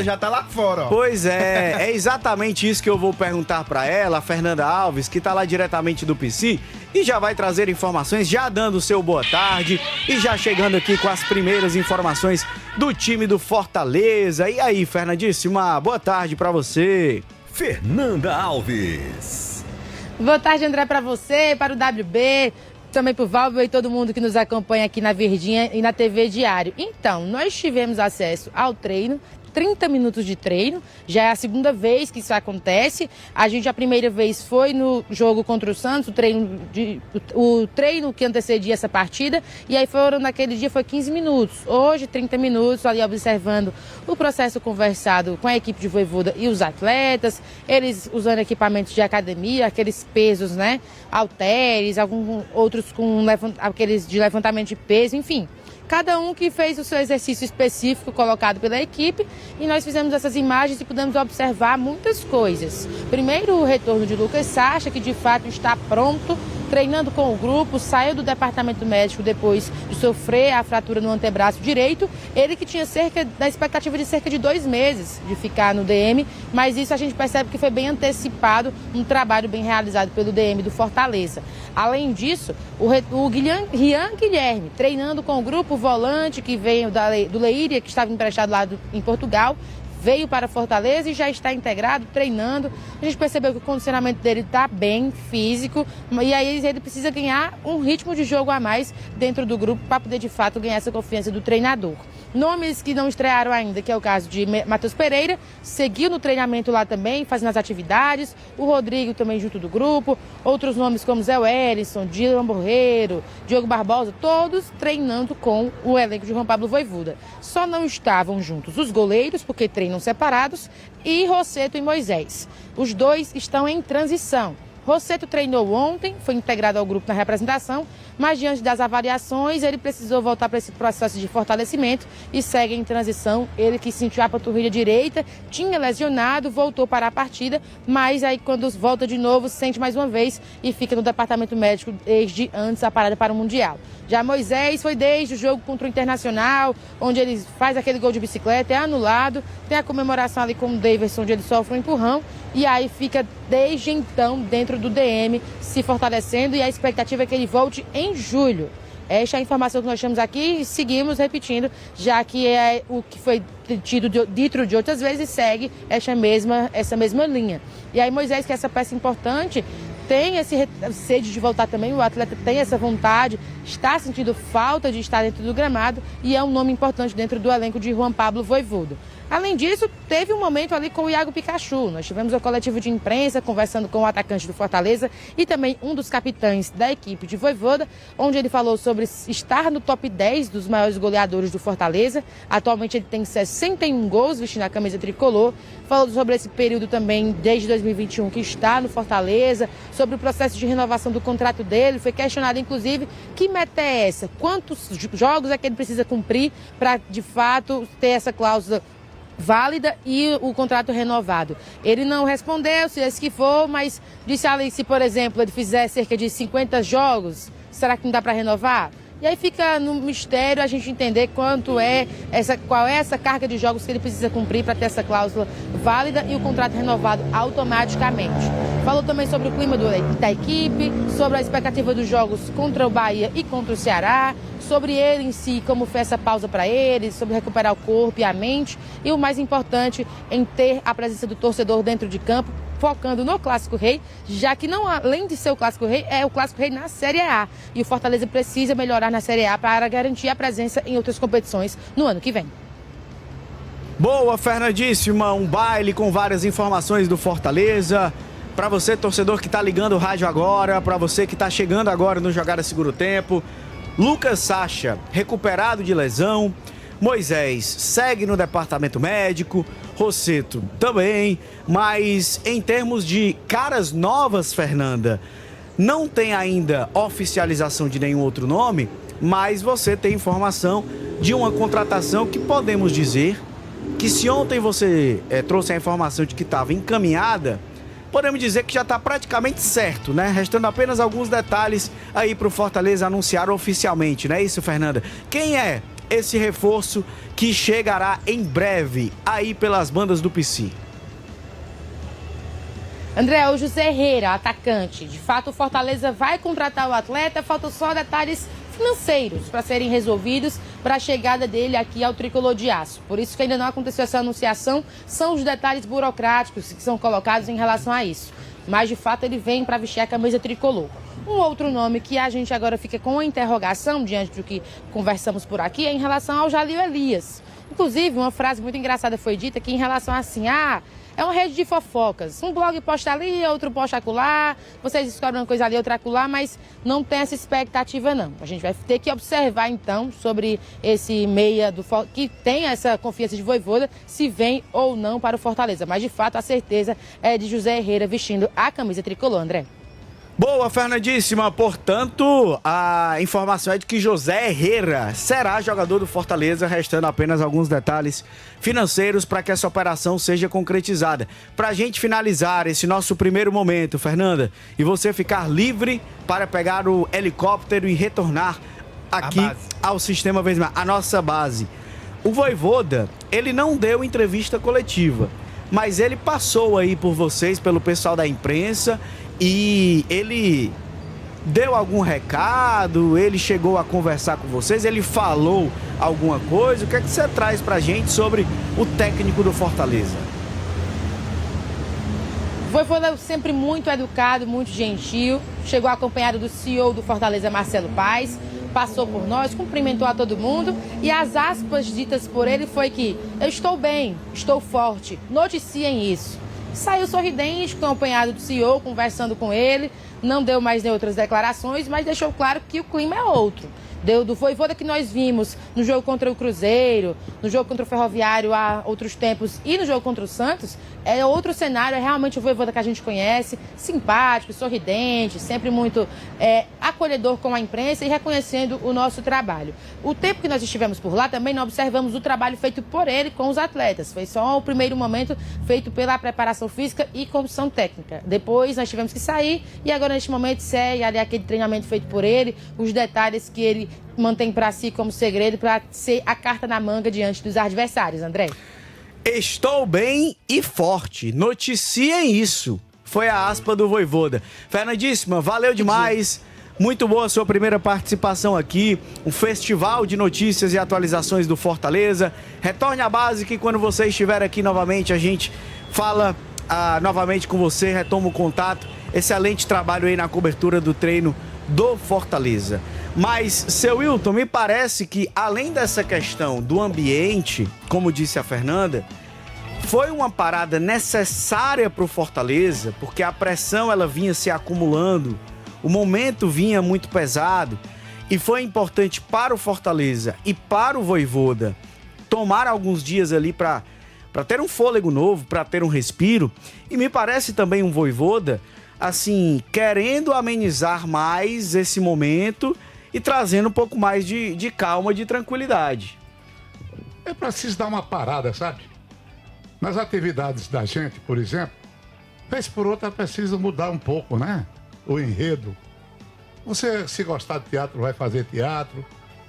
Já tá lá fora, ó. Pois é exatamente isso que eu vou perguntar pra ela, a Fernanda Alves, que tá lá diretamente do PC, e já vai trazer informações, já dando o seu boa tarde, e já chegando aqui com as primeiras informações do time do Fortaleza. E aí, Fernandíssima, boa tarde pra você. Fernanda Alves. Boa tarde, André, para você, para o WB, também para o Valver e todo mundo que nos acompanha aqui na Verdinha e na TV Diário. Então, nós tivemos acesso ao treino, 30 minutos de treino, já é a segunda vez que isso acontece. A primeira vez foi no jogo contra o Santos, o treino que antecedia essa partida, e aí naquele dia foi 15 minutos. Hoje, 30 minutos, ali observando o processo conversado com a equipe de Vojvoda e os atletas, eles usando equipamentos de academia, aqueles pesos, né, halteres, alguns outros com aqueles de levantamento de peso, enfim. Cada um que fez o seu exercício específico colocado pela equipe, e nós fizemos essas imagens e pudemos observar muitas coisas. Primeiro, o retorno de Lucas Sacha, que de fato está pronto, treinando com o grupo, saiu do departamento médico depois de sofrer a fratura no antebraço direito. Ele que tinha da expectativa de cerca de 2 meses de ficar no DM, mas isso a gente percebe que foi bem antecipado, um trabalho bem realizado pelo DM do Fortaleza. Além disso, o Rian Guilherme, treinando com o grupo, volante que veio do Leiria, que estava emprestado lá em Portugal, veio para Fortaleza e já está integrado, treinando. A gente percebeu que o condicionamento dele está bem físico, e aí ele precisa ganhar um ritmo de jogo a mais dentro do grupo para poder, de fato, ganhar essa confiança do treinador. Nomes que não estrearam ainda, que é o caso de Matheus Pereira, seguiu no treinamento lá também, fazendo as atividades. O Rodrigo também junto do grupo. Outros nomes como Zé Wellington, Dylan Borreiro, Diogo Barbosa, todos treinando com o elenco de Juan Pablo Vojvoda. Só não estavam juntos os goleiros, porque treinam separados, e Rosseto e Moisés. Os dois estão em transição. Rosseto treinou ontem, foi integrado ao grupo na representação, mas diante das avaliações ele precisou voltar para esse processo de fortalecimento e segue em transição. Ele que sentiu a panturrilha direita, tinha lesionado, voltou para a partida, mas aí quando volta de novo sente mais uma vez e fica no departamento médico desde antes da parada para o Mundial. Já Moisés foi desde o jogo contra o Internacional, onde ele faz aquele gol de bicicleta, é anulado, tem a comemoração ali com o Daverson, onde ele sofre um empurrão, e aí fica desde então dentro do DM, se fortalecendo, e a expectativa é que ele volte em julho. Esta é a informação que nós temos aqui e seguimos repetindo, já que é o que foi dito de outras vezes, segue essa mesma linha. E aí Moisés, que é essa peça importante, tem esse sede de voltar também, o atleta tem essa vontade, está sentindo falta de estar dentro do gramado e é um nome importante dentro do elenco de Juan Pablo Vojvoda. Além disso, teve um momento ali com o Iago Pikachu. Nós tivemos um coletivo de imprensa conversando com o atacante do Fortaleza e também um dos capitães da equipe de Vojvoda, onde ele falou sobre estar no top 10 dos maiores goleadores do Fortaleza. Atualmente ele tem 61 gols vestindo a camisa tricolor. Falou sobre esse período também, desde 2021, que está no Fortaleza, sobre o processo de renovação do contrato dele. Foi questionado, inclusive, que meta é essa? Quantos jogos é que ele precisa cumprir para, de fato, ter essa cláusula válida e o contrato renovado? Ele não respondeu se esse que for, mas disse ali, se por exemplo ele fizer cerca de 50 jogos, será que não dá para renovar? E aí fica no mistério a gente entender qual é essa carga de jogos que ele precisa cumprir para ter essa cláusula válida e o contrato renovado automaticamente. Falou também sobre o clima da equipe, sobre a expectativa dos jogos contra o Bahia e contra o Ceará, sobre ele em si, como foi essa pausa para ele, sobre recuperar o corpo e a mente, e o mais importante, em ter a presença do torcedor dentro de campo, focando no Clássico Rei, já que não, além de ser o Clássico Rei, é o Clássico Rei na Série A. E o Fortaleza precisa melhorar na Série A para garantir a presença em outras competições no ano que vem. Boa, Fernandíssima, um baile com várias informações do Fortaleza. Para você, torcedor que está ligando o rádio agora, para você que está chegando agora no Jogada Seguro Tempo, Lucas Sacha, recuperado de lesão. Moisés segue no departamento médico, Rosseto também, mas em termos de caras novas, Fernanda, não tem ainda oficialização de nenhum outro nome, mas você tem informação de uma contratação que podemos dizer que, se ontem você trouxe a informação de que estava encaminhada, podemos dizer que já está praticamente certo, né? Restando apenas alguns detalhes aí para o Fortaleza anunciar oficialmente, não é isso, Fernanda? Quem é esse reforço que chegará em breve aí pelas bandas do PC? André, o José Herrera, atacante. De fato, o Fortaleza vai contratar o atleta, faltam só detalhes financeiros para serem resolvidos para a chegada dele aqui ao Tricolor de Aço. Por isso que ainda não aconteceu essa anunciação, são os detalhes burocráticos que são colocados em relação a isso. Mas, de fato, ele vem para vestir a camisa tricolor. Um outro nome que a gente agora fica com uma interrogação diante do que conversamos por aqui é em relação ao Jalil Elias. Inclusive, uma frase muito engraçada foi dita que em relação a assim, é uma rede de fofocas. Um blog posta ali, outro posta acolá, vocês escolhem uma coisa ali, outra acolá, mas não tem essa expectativa, não. A gente vai ter que observar, então, sobre esse meia que tem essa confiança de Vojvoda, se vem ou não para o Fortaleza. Mas, de fato, a certeza é de José Herrera vestindo a camisa tricolor, André. Boa, Fernandíssima. Portanto, a informação é de que José Herrera será jogador do Fortaleza, restando apenas alguns detalhes financeiros para que essa operação seja concretizada. Para a gente finalizar esse nosso primeiro momento, Fernanda, e você ficar livre para pegar o helicóptero e retornar aqui ao Sistema Vez Mais, a nossa base. O Vojvoda, ele não deu entrevista coletiva, mas ele passou aí por vocês, pelo pessoal da imprensa, e ele deu algum recado, ele chegou a conversar com vocês, ele falou alguma coisa? O que é que você traz pra gente sobre o técnico do Fortaleza? Vojvoda sempre muito educado, muito gentil, chegou acompanhado do CEO do Fortaleza, Marcelo Paes, passou por nós, cumprimentou a todo mundo e as aspas ditas por ele foi que eu estou bem, estou forte, noticiem isso. Saiu sorridente, acompanhado do CEO, conversando com ele, não deu mais nem outras declarações, mas deixou claro que o clima é outro. Deu do Vojvoda que nós vimos no jogo contra o Cruzeiro, no jogo contra o Ferroviário há outros tempos e no jogo contra o Santos, é outro cenário, é realmente o Vojvoda que a gente conhece, simpático, sorridente, sempre muito acolhedor com a imprensa e reconhecendo o nosso trabalho. O tempo que nós estivemos por lá também não observamos o trabalho feito por ele com os atletas, foi só o primeiro momento feito pela preparação física e comissão técnica. Depois nós tivemos que sair e agora neste momento segue ali aquele treinamento feito por ele, os detalhes que ele mantém para si como segredo para ser a carta na manga diante dos adversários, André. Estou bem e forte. Noticiem isso. Foi a aspa do Vojvoda. Fernandíssima, valeu demais. Muito boa a sua primeira participação aqui. Um festival de notícias e atualizações do Fortaleza. Retorne à base que quando você estiver aqui novamente, a gente fala novamente com você, retoma o contato. Excelente trabalho aí na cobertura do treino do Fortaleza. Mas, seu Wilton, me parece que além dessa questão do ambiente, como disse a Fernanda, foi uma parada necessária para o Fortaleza, porque a pressão ela vinha se acumulando, o momento vinha muito pesado, e foi importante para o Fortaleza e para o Vojvoda tomar alguns dias ali para ter um fôlego novo, para ter um respiro, e me parece também um Vojvoda, assim, querendo amenizar mais esse momento e trazendo um pouco mais de calma, de tranquilidade. É preciso dar uma parada, sabe? Nas atividades da gente, por exemplo, vez por outra precisa mudar um pouco, né? O enredo. Você, se gostar de teatro, vai fazer teatro.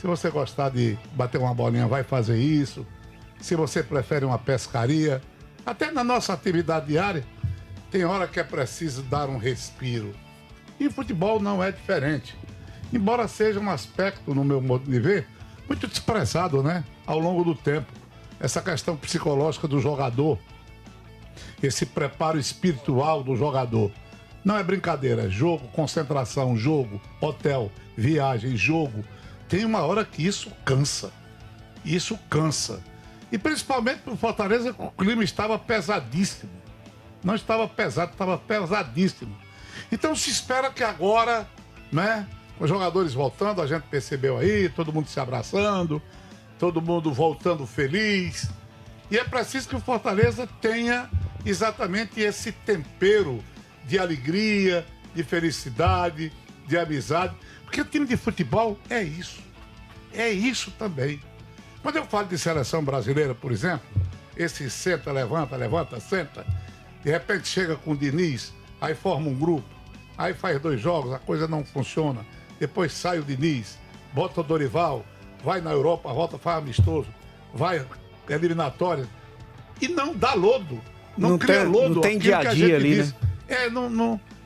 Se você gostar de bater uma bolinha, vai fazer isso. Se você prefere uma pescaria. Até na nossa atividade diária, tem hora que é preciso dar um respiro. E o futebol não é diferente. Embora seja um aspecto, no meu modo de ver, muito desprezado, né? Ao longo do tempo. Essa questão psicológica do jogador. Esse preparo espiritual do jogador. Não é brincadeira. É jogo, concentração, jogo, hotel, viagem, jogo. Tem uma hora que isso cansa. Isso cansa. E principalmente para o Fortaleza, o clima estava pesadíssimo. Não estava pesado, estava pesadíssimo. Então se espera que agora, né? Os jogadores voltando, a gente percebeu aí, todo mundo se abraçando, todo mundo voltando feliz. E é preciso que o Fortaleza tenha exatamente esse tempero de alegria, de felicidade, de amizade. Porque o time de futebol é isso. É isso também. Quando eu falo de seleção brasileira, por exemplo, esse senta, levanta, levanta, senta, de repente chega com o Diniz, aí forma um grupo, aí faz 2 jogos, a coisa não funciona. Depois sai o Diniz, bota o Dorival, vai na Europa, volta, faz amistoso, vai eliminatória, e não dá lodo. Não cria lodo. Não tem dia a dia ali, diz, né?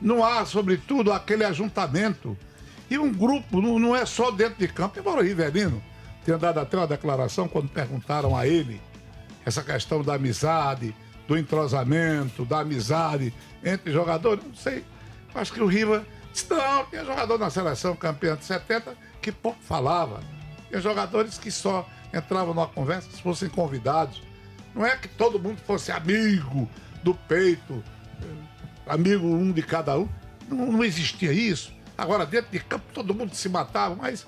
Não há, sobretudo, aquele ajuntamento. E um grupo não é só dentro de campo. Embora o Rivelino tenha dado até uma declaração quando perguntaram a ele essa questão da amizade, do entrosamento, da amizade entre jogadores, não sei. Acho que o Riva disse, não, tinha jogador na seleção campeã de 70 que pouco falava. Tinha jogadores que só entravam numa conversa se fossem convidados. Não é que todo mundo fosse amigo do peito, amigo um de cada um. Não existia isso. Agora, dentro de campo, todo mundo se matava, mas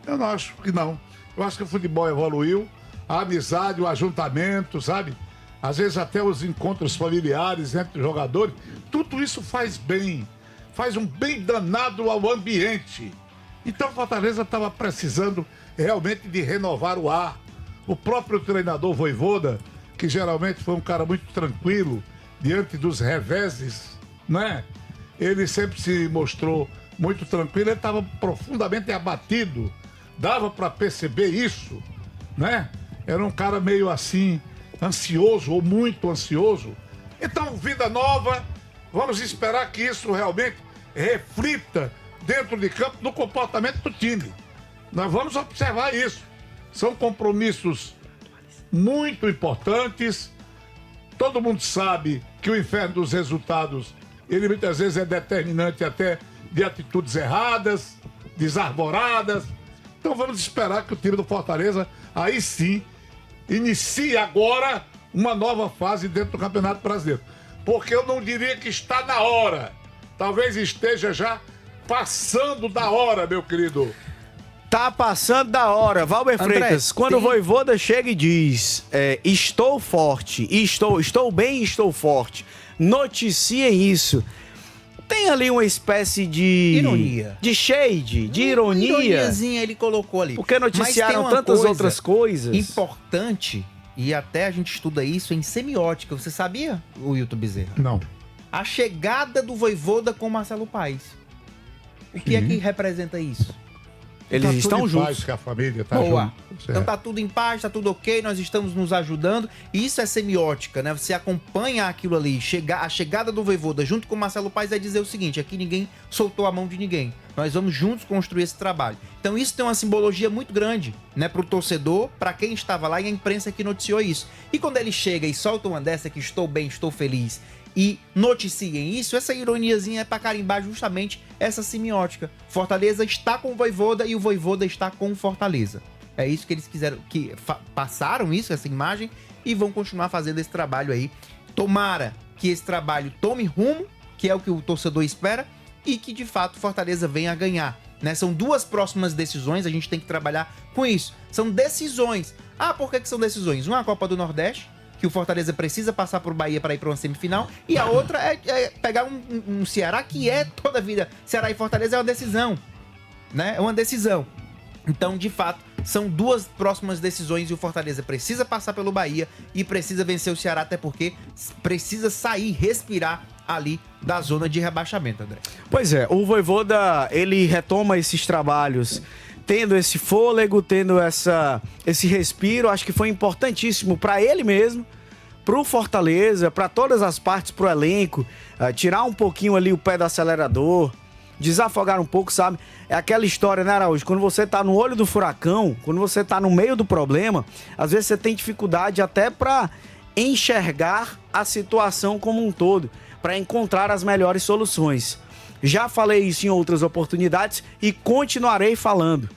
eu não acho que não. Eu acho que o futebol evoluiu, a amizade, o ajuntamento, sabe? Às vezes até os encontros familiares entre jogadores. Tudo isso faz bem. Faz um bem danado ao ambiente. Então, Fortaleza estava precisando realmente de renovar o ar. O próprio treinador Vojvoda, que geralmente foi um cara muito tranquilo diante dos reveses, né? Ele sempre se mostrou muito tranquilo, ele estava profundamente abatido. Dava para perceber isso, né? Era um cara meio assim, ansioso ou muito ansioso. Então, vida nova, vamos esperar que isso realmente reflita dentro de campo no comportamento do time. Nós vamos observar isso. São compromissos muito importantes. Todo mundo sabe que o inferno dos resultados, ele muitas vezes é determinante até de atitudes erradas, desarvoradas. Então vamos esperar que o time do Fortaleza, aí sim, inicie agora uma nova fase dentro do Campeonato Brasileiro. Porque eu não diria que está na hora. Talvez esteja já passando da hora, meu querido. Tá passando da hora. Valber Freitas, quando o Vojvoda chega e diz estou forte, estou bem, estou forte, noticiem isso. Tem ali uma espécie de... ironia. De shade, de ironia. Ironiazinha ele colocou ali. Porque noticiaram tantas outras coisas. Importante, e até a gente estuda isso em semiótica. Você sabia, Wilton Bezerra? Não. A chegada do Vojvoda com Marcelo Paes. O que é que representa isso? Eles Tá estão tudo em juntos. paz, que a família tá Boa. junto. Então tá tudo em paz, tá tudo ok, nós estamos nos ajudando. E isso é semiótica, né? Você acompanha aquilo ali. A chegada do Vojvoda junto com o Marcelo Paes é dizer o seguinte: aqui ninguém soltou a mão de ninguém. Nós vamos juntos construir esse trabalho. Então isso tem uma simbologia muito grande, né? Pro torcedor, pra quem estava lá e a imprensa que noticiou isso. E quando ele chega e solta uma dessa que estou bem, estou feliz, e noticiem isso, essa ironiazinha é para carimbar justamente essa semiótica. Fortaleza está com o Vojvoda e o Vojvoda está com Fortaleza. É isso que eles quiseram, que passaram isso, essa imagem, e vão continuar fazendo esse trabalho aí. Tomara que esse trabalho tome rumo, que é o que o torcedor espera, e que de fato Fortaleza venha a ganhar. Né? São duas próximas decisões, a gente tem que trabalhar com isso. São decisões. Ah, por que são decisões? Uma, a Copa do Nordeste, que o Fortaleza precisa passar por Bahia para ir para uma semifinal, e a outra é pegar um Ceará que é toda a vida. Ceará e Fortaleza é uma decisão, né? É uma decisão. Então, de fato, são duas próximas decisões e o Fortaleza precisa passar pelo Bahia e precisa vencer o Ceará, até porque precisa sair, respirar ali da zona de rebaixamento, André. Pois é, o Vojvoda, ele retoma esses trabalhos tendo esse fôlego, tendo esse respiro. Acho que foi importantíssimo para ele mesmo, pro Fortaleza, para todas as partes, pro elenco, tirar um pouquinho ali o pé do acelerador, desafogar um pouco, sabe? É aquela história, né, Araújo? Quando você tá no olho do furacão, quando você tá no meio do problema, às vezes você tem dificuldade até para enxergar a situação como um todo, para encontrar as melhores soluções. Já falei isso em outras oportunidades e continuarei falando.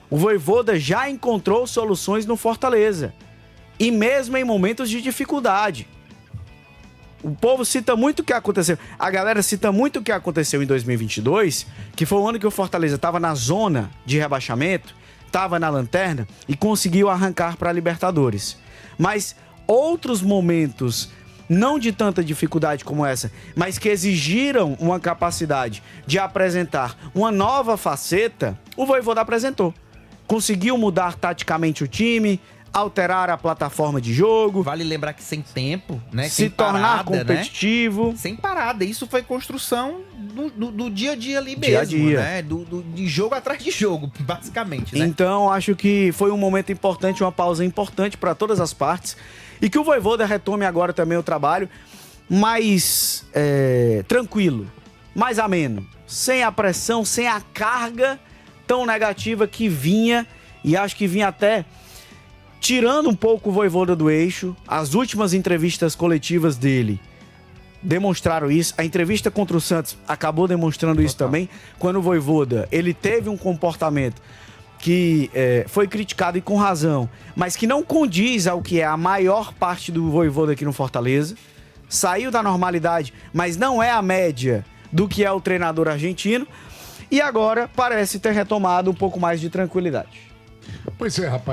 O Vojvoda já encontrou soluções no Fortaleza, e mesmo em momentos de dificuldade. O povo cita muito o que aconteceu, a galera cita muito o que aconteceu em 2022, que foi o ano que o Fortaleza estava na zona de rebaixamento, estava na lanterna e conseguiu arrancar para a Libertadores. Mas outros momentos, não de tanta dificuldade como essa, mas que exigiram uma capacidade de apresentar uma nova faceta, o Vojvoda apresentou. Conseguiu mudar taticamente o time, alterar a plataforma de jogo, Vale lembrar que sem tempo, né? se sem tornar parada, competitivo. Né? Sem parada. Isso foi construção do dia a dia ali Dia a mesmo, dia. né? De jogo atrás de jogo, basicamente, né? Então, acho que foi um momento importante, uma pausa importante para todas as partes. E que o Vojvoda retome agora também o trabalho mais tranquilo, mais ameno, sem a pressão, sem a carga tão negativa que vinha, e acho que vinha até tirando um pouco o Vojvoda do eixo. As últimas entrevistas coletivas dele demonstraram isso. A entrevista contra o Santos acabou demonstrando isso também. Quando o Vojvoda, ele teve um comportamento que foi criticado e com razão, mas que não condiz ao que é a maior parte do Vojvoda aqui no Fortaleza. Saiu da normalidade, mas não é a média do que é o treinador argentino. E agora parece ter retomado um pouco mais de tranquilidade. Pois é, rapaz.